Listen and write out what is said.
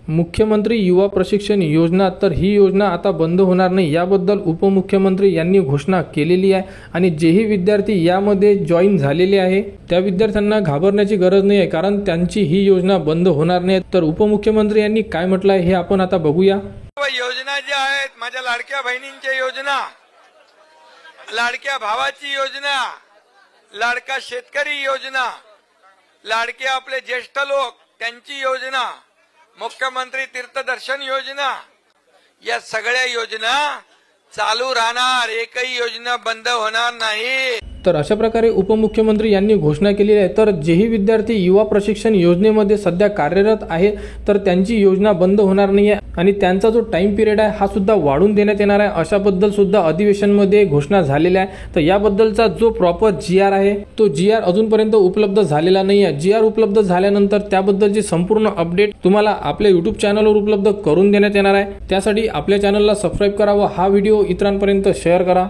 मुख्यमंत्री युवा प्रशिक्षण योजना, तर ही योजना आता बंद होणार नाही याबद्दल उपमुख्यमंत्री यांनी घोषणा केलेली आहे। आणि जेही विद्यार्थी यामध्ये जॉईन झालेले आहे त्या विद्यार्थ्यांना घाबरण्याची गरज नाही आहे, कारण त्यांची ही योजना बंद होणार नाही। तर उपमुख्यमंत्री यांनी काय म्हटलं आहे हे आपण आता बघूया। योजना ज्या आहेत, माझ्या लाडक्या बहिणींची योजना, लाडक्या भावाची योजना, लाडका शेतकरी योजना, लाडके आपले ज्येष्ठ लोक त्यांची योजना, मुख्यमंत्री तीर्थदर्शन योजना, या सगळ्या योजना चालू राहणार, एकही योजना बंद होणार नाही। तर अशा प्रकारे उपमुख्यमंत्री यांनी घोषणा केली आहे। तर जेही विद्यार्थी युवा प्रशिक्षण योजनेमध्ये सध्या कार्यरत आहे तर त्यांची योजना बंद होणार नाही आहे आणि त्यांचा जो टाइम पिरियड आहे हा सुद्धा वाढवून देण्यात येणार आहे, अशाबद्दल सुद्धा अधिवेशनमध्ये घोषणा झालेल्या आहे। तर याबद्दलचा जो प्रॉपर GR आहे तो GR अजूनपर्यंत उपलब्ध झालेला नाही आहे। GR उपलब्ध झाल्यानंतर त्याबद्दलची संपूर्ण अपडेट तुम्हाला आपल्या YouTube चॅनलवर उपलब्ध करून देण्यात येणार आहे। त्यासाठी आपल्या चॅनलला सबस्क्राइब करा व हा व्हिडिओ इतरांपर्यंत शेअर करा।